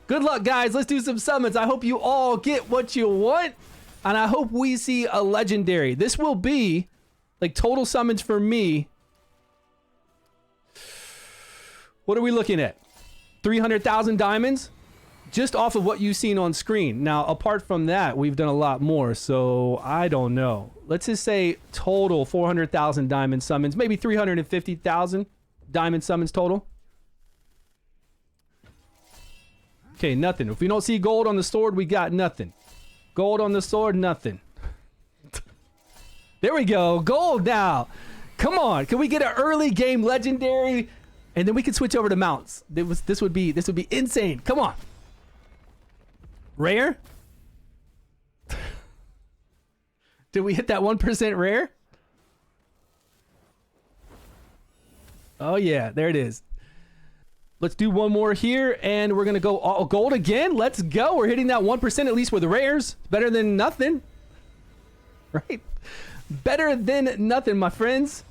Good luck, guys. Let's do some summons. I hope you all get what you want. And I hope we see a legendary. This will be like total summons for me. What are we looking at? 300,000 diamonds? Just off of what you've seen on screen. Now, apart from that, we've done a lot more. So I don't know. Let's just say total 400,000 diamond summons. Maybe 350,000 diamond summons total. Okay, nothing. If we don't see gold on the sword, we got nothing. Gold on the sword, nothing. There we go. Gold now. Come on. Can we get an early game legendary? And then we can switch over to mounts. This would be insane. Come on. Rare? Did we hit that 1% rare? Oh yeah, there it is. Let's do one more here, and we're gonna go all gold again. Let's go. We're hitting that 1% at least with the rares. Better than nothing, right? Better than nothing, my friends.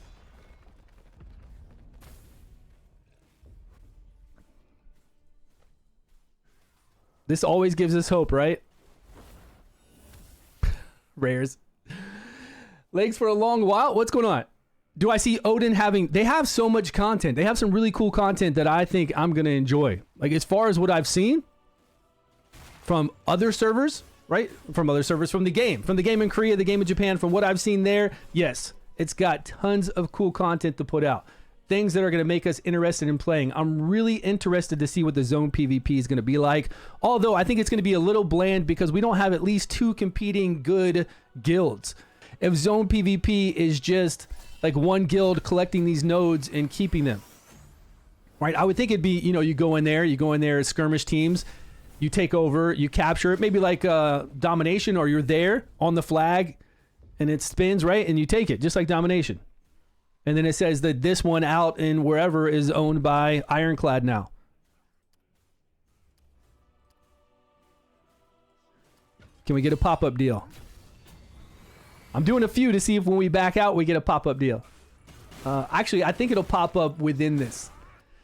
This always gives us hope, right? Rares. Legs for a long while. What's going on? Do I see Odin having... They have so much content. They have some really cool content that I think I'm going to enjoy. Like, as far as what I've seen from other servers, right? From other servers, from the game. From the game in Korea, the game in Japan, from what I've seen there, yes, it's got tons of cool content to put out. Things that are going to make us interested in playing. I'm really interested to see what the zone PvP is going to be like. Although, I think it's going to be a little bland because we don't have at least 2 competing good guilds. If zone PvP is just... like one guild collecting these nodes and keeping them, right? I would think it'd be, you know, you go in there as skirmish teams, you take over, you capture it, maybe like domination, or you're there on the flag and it spins, right? And you take it just like domination. And then it says that this one out in wherever is owned by Ironclad now. Can we get a pop-up deal? I'm doing a few to see if when we back out, we get a pop-up deal. Actually, I think it'll pop up within this.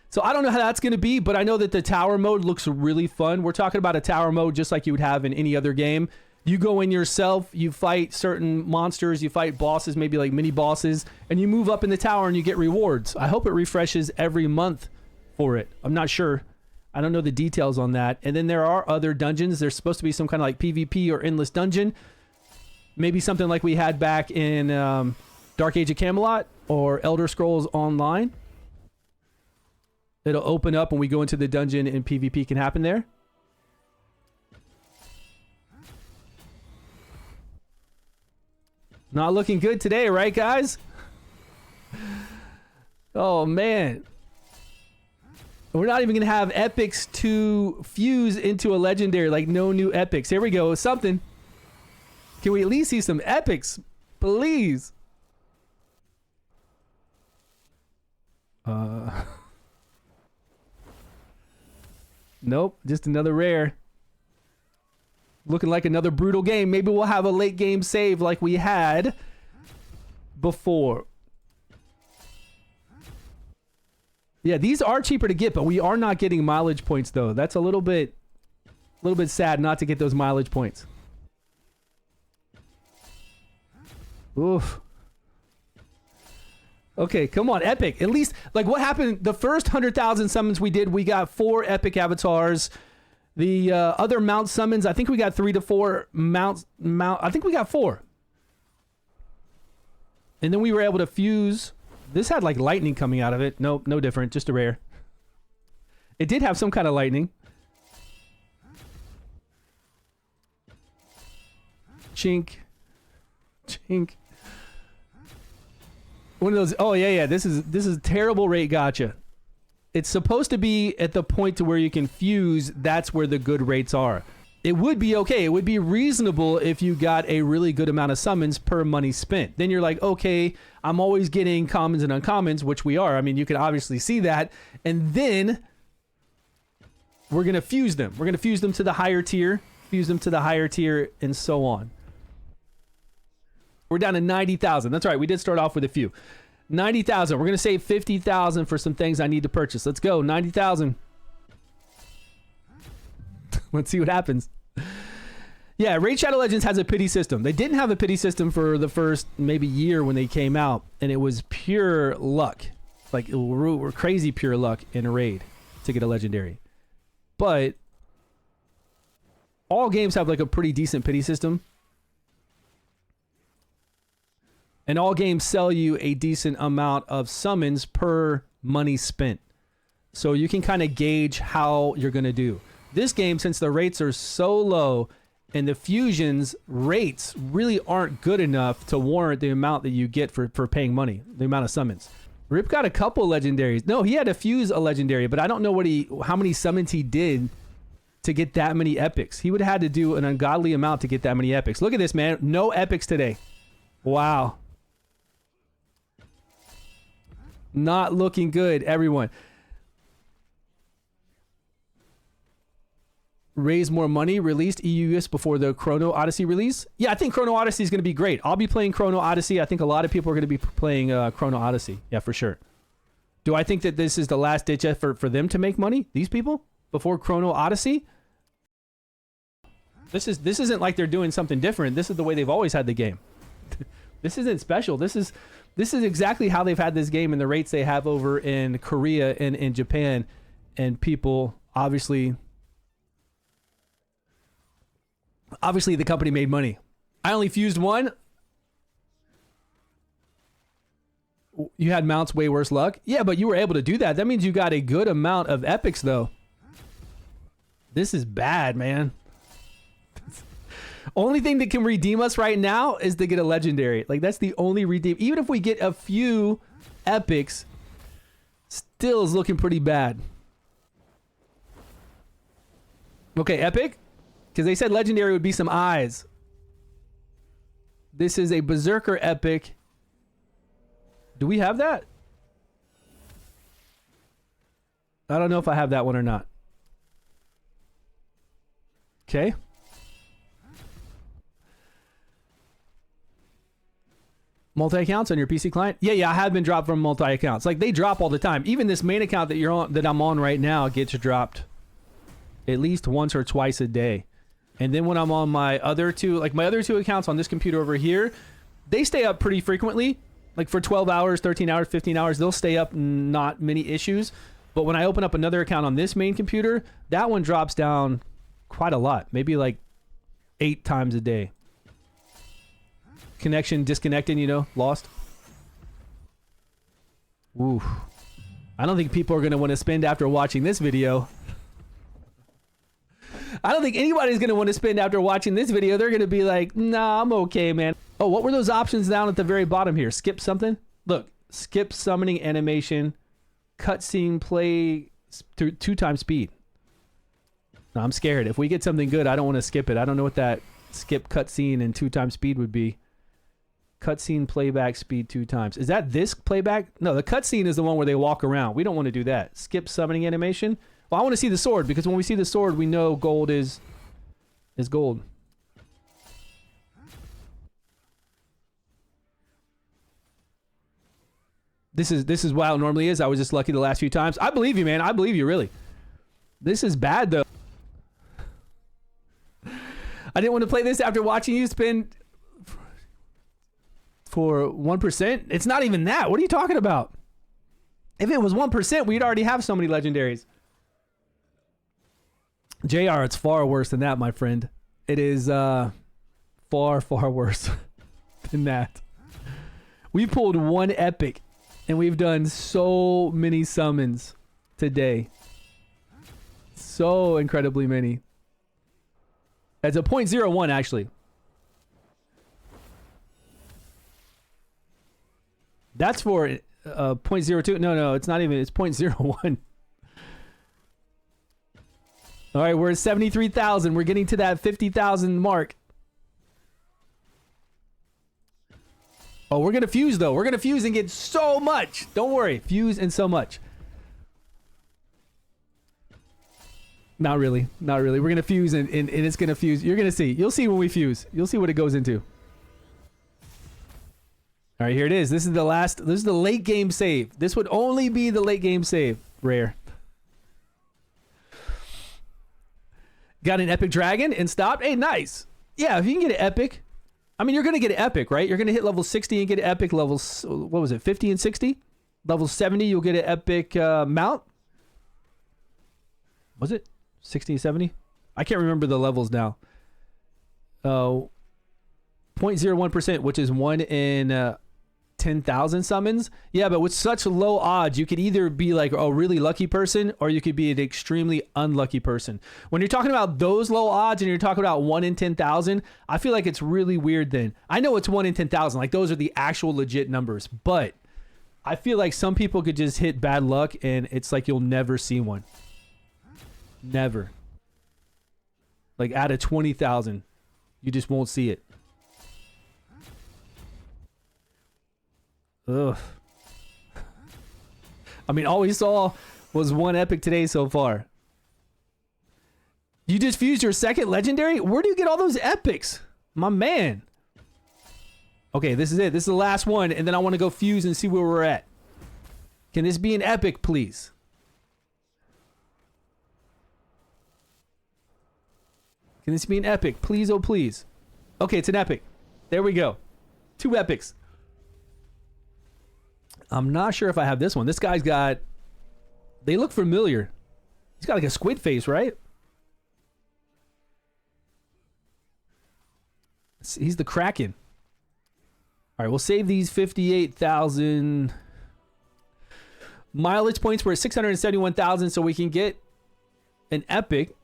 So I don't know how that's going to be, but I know that the tower mode looks really fun. We're talking about a tower mode just like you would have in any other game. You go in yourself, you fight certain monsters, you fight bosses, maybe like mini bosses, and you move up in the tower and you get rewards. I hope it refreshes every month for it. I'm not sure. I don't know the details on that. And then there are other dungeons. There's supposed to be some kind of like PvP or endless dungeon. Maybe something like we had back in Dark Age of Camelot or Elder Scrolls Online. It'll open up when we go into the dungeon and PvP can happen there. Not looking good today, right, guys? Oh, man. We're not even going to have epics to fuse into a legendary. Like, no new epics. Here we go. Something. Can we at least see some epics? Please. Nope. Just another rare. Looking like another brutal game. Maybe we'll have a late game save like we had before. Yeah, these are cheaper to get, but we are not getting mileage points though. That's a little bit sad not to get those mileage points. Oof. Okay, come on, epic. At least, like what happened, the first 100,000 summons we did, we got 4 epic avatars. The other mount summons, I think we got 3 to 4 mounts. I think we got 4. And then we were able to fuse. This had like lightning coming out of it. Nope, no different, just a rare. It did have some kind of lightning. Chink. Chink. One of those. Oh yeah. This is terrible rate gotcha. It's supposed to be at the point to where you can fuse. That's where the good rates are. It would be okay. It would be reasonable if you got a really good amount of summons per money spent. Then you're like, okay, I'm always getting commons and uncommons, which we are. I mean, you can obviously see that. And then we're gonna fuse them. We're gonna fuse them to the higher tier, fuse them to the higher tier, and so on. We're down to 90,000. That's right. We did start off with a few. 90,000. We're going to save 50,000 for some things I need to purchase. Let's go. 90,000. Let's see what happens. Yeah, Raid Shadow Legends has a pity system. They didn't have a pity system for the first maybe year when they came out, and it was pure luck. Like, we're crazy pure luck in a raid to get a legendary. But all games have like a pretty decent pity system. And all games sell you a decent amount of summons per money spent. So you can kind of gauge how you're going to do. This game, since the rates are so low and the fusions rates really aren't good enough to warrant the amount that you get for paying money, the amount of summons. Rip got a couple legendaries. No, he had to fuse a legendary, but I don't know how many summons he did to get that many epics. He would have had to do an ungodly amount to get that many epics. Look at this, man. No epics today. Wow. Not looking good, everyone. Raise more money, released EUS before the Chrono Odyssey release. Yeah, I think Chrono Odyssey is going to be great. I'll be playing Chrono Odyssey. I think a lot of people are going to be playing Chrono Odyssey. Yeah, for sure. Do I think that this is the last ditch effort for them to make money? These people? Before Chrono Odyssey? This isn't like they're doing something different. This is the way they've always had the game. This isn't special. This is exactly how they've had this game and the rates they have over in Korea and in Japan. And people, obviously the company made money. I only fused one. You had mounts way worse luck. Yeah, but you were able to do that. That means you got a good amount of epics, though. This is bad, man. Only thing that can redeem us right now is to get a legendary. Like, that's the only redeem. Even if we get a few epics, still is looking pretty bad. Okay, epic. Because they said legendary would be some eyes. This is a Berserker epic. Do we have that? I don't know if I have that one or not. Okay. Multi-accounts on your PC client? Yeah, I have been dropped from multi-accounts. Like, they drop all the time. Even this main account that you're on, that I'm on right now, gets dropped at least once or twice a day. And then when I'm on my other two, like my other two accounts on this computer over here, they stay up pretty frequently. Like for 12 hours, 13 hours, 15 hours, they'll stay up, not many issues. But when I open up another account on this main computer, that one drops down quite a lot. Maybe like 8 times a day. Connection disconnected, lost. Ooh. I don't think people are going to want to spend after watching this video. I don't think anybody's going to want to spend after watching this video. They're going to be like, nah, I'm okay, man. Oh, what were those options down at the very bottom here? Skip something? Look, skip summoning animation, cutscene play 2 times speed. No, I'm scared. If we get something good, I don't want to skip it. I don't know what that skip cutscene and 2 times speed would be. Cutscene playback speed 2 times. Is that this playback? No, the cutscene is the one where they walk around. We don't want to do that. Skip summoning animation. Well, I want to see the sword, because when we see the sword, we know gold is gold. This is what it normally is. I was just lucky the last few times. I believe you, man. I believe you, really. This is bad, though. I didn't want to play this after watching you spend for 1%. It's not even that. What are you talking about? If it was 1%, we'd already have so many legendaries. JR, it's far worse than that, my friend. It is far, far worse than that. We pulled 1 epic, and we've done so many summons today. So incredibly many. It's a 0.01, actually. That's for 0.02. No, it's not even. It's 0.01. All right, we're at 73,000. We're getting to that 50,000 mark. Oh, we're going to fuse, though. We're going to fuse and get so much. Don't worry. Fuse and so much. Not really. Not really. We're going to fuse and it's going to fuse. You're going to see. You'll see when we fuse. You'll see what it goes into. All right, here it is. This is the last. This is the late game save. This would only be the late game save. Rare. Got an epic dragon and stopped. Hey, nice. Yeah, if you can get an epic. I mean, you're going to get an epic, right? You're going to hit level 60 and get an epic levels. What was it? 50 and 60? Level 70, you'll get an epic mount. Was it 60 and 70? I can't remember the levels now. 0.01%, which is 1 in 10,000 summons. Yeah, but with such low odds, you could either be like a really lucky person or you could be an extremely unlucky person. When you're talking about those low odds and you're talking about 1 in 10,000, I feel like it's really weird then. I know it's 1 in 10,000, like those are the actual legit numbers, but I feel like some people could just hit bad luck and it's like you'll never see one. Never. Like out of 20,000, you just won't see it. Ugh. I mean, all we saw was 1 epic today so far. You just fused your second legendary? Where do you get all those epics? My man. Okay, this is it. This is the last one, and then I want to go fuse and see where we're at. Can this be an epic, please? Can this be an epic? Please, oh please. Okay, it's an epic. There we go. 2 epics. I'm not sure if I have this one. This guy's got... They look familiar. He's got like a squid face, right? He's the Kraken. All right, we'll save these 58,000 mileage points. We're at 671,000, so we can get an epic.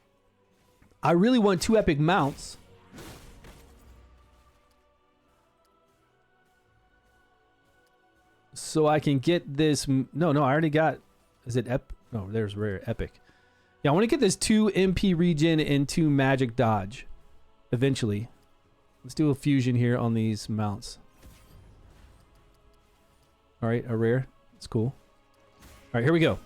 I really want 2 epic mounts. So I can get this. No, I already got. Is it No, there's rare epic. Yeah, I want to get this 2 MP regen and 2 magic dodge. Eventually, let's do a fusion here on these mounts. All right, a rare. It's cool. All right, here we go.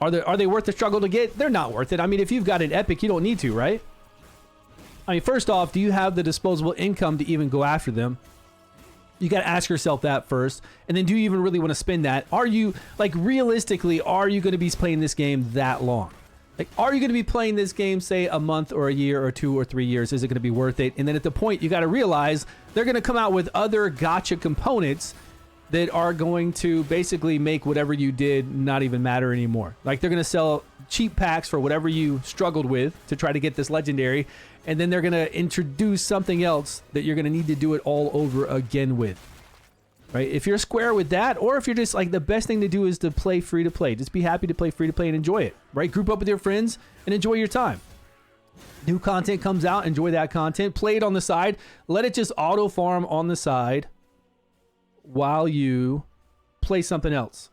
Are they worth the struggle to get? They're not worth it. I mean, if you've got an epic, you don't need to, right? I mean, first off, do you have the disposable income to even go after them? You got to ask yourself that first. And then do you even really want to spend that? Are you, like, realistically, are you going to be playing this game that long? Like, are you going to be playing this game, say, a month or a year or 2 or 3 years? Is it going to be worth it? And then at the point, you got to realize they're going to come out with other gotcha components that are going to basically make whatever you did not even matter anymore. Like, they're going to sell cheap packs for whatever you struggled with to try to get this legendary, and then they're going to introduce something else that you're going to need to do it all over again with. Right? If you're square with that, or if you're just like, the best thing to do is to play free to play. Just be happy to play free to play and enjoy it. Right? Group up with your friends and enjoy your time. New content comes out, enjoy that content. Play it on the side. Let it just auto farm on the side while you play something else.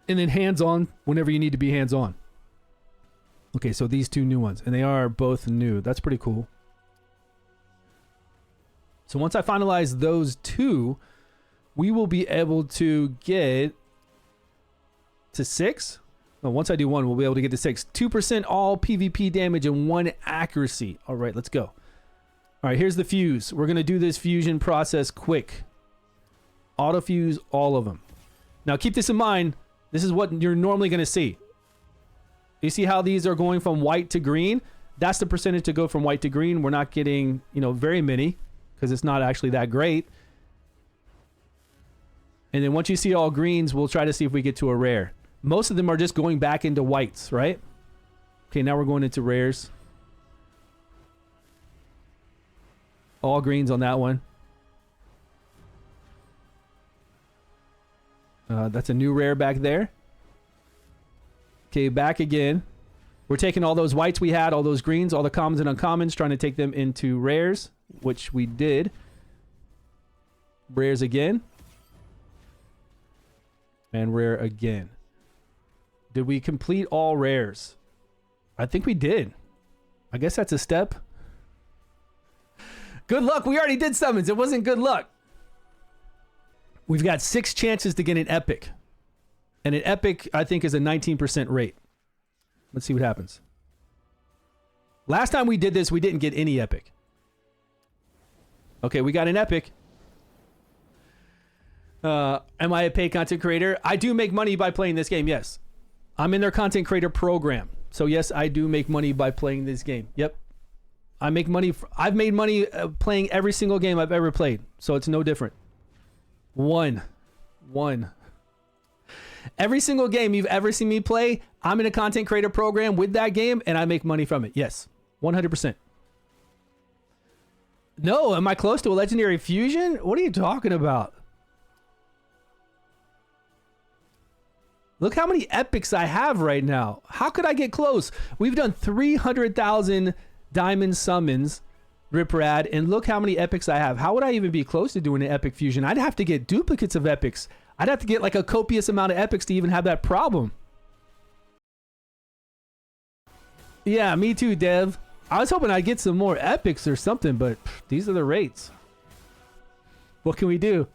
And then hands-on whenever you need to be hands-on. Okay, so these 2 new ones, and they are both new. That's pretty cool. So once I finalize those 2, we will be able to get to 6. No, once I do 1, we'll be able to get to 6. 2% all PvP damage and 1 accuracy. All right, let's go. All right, here's the fuse. We're going to do this fusion process quick. Auto fuse all of them. Now keep this in mind. This is what you're normally going to see. You see how these are going from white to green? That's the percentage to go from white to green. We're not getting, very many because it's not actually that great. And then once you see all greens, we'll try to see if we get to a rare. Most of them are just going back into whites, right? Okay, now we're going into rares. All greens on that one. That's a new rare back there. Okay, back again. We're taking all those whites we had, all those greens, all the commons and uncommons, trying to take them into rares, which we did. Rares again. And rare again. Did we complete all rares? I think we did. I guess that's a step. Good luck. We already did summons. It wasn't good luck. We've got 6 chances to get an epic. And an epic, I think, is a 19% rate. Let's see what happens. Last time we did this, we didn't get any epic. Okay, we got an epic. Am I a paid content creator? I do make money by playing this game. Yes. I'm in their content creator program. So yes, I do make money by playing this game. Yep. I make money. I've made money playing every single game I've ever played. So it's no different. One. Every single game you've ever seen me play, I'm in a content creator program with that game and I make money from it. Yes. 100%. No, am I close to a legendary fusion? What are you talking about? Look how many epics I have right now. How could I get close? We've done 300,000 diamond summons, Riprad, and look how many epics I have. How would I even be close to doing an epic fusion? I'd have to get duplicates of epics. I'd have to get like a copious amount of epics to even have that problem. Yeah, me too, Dev. I was hoping I'd get some more epics or something, but these are the rates. What can we do?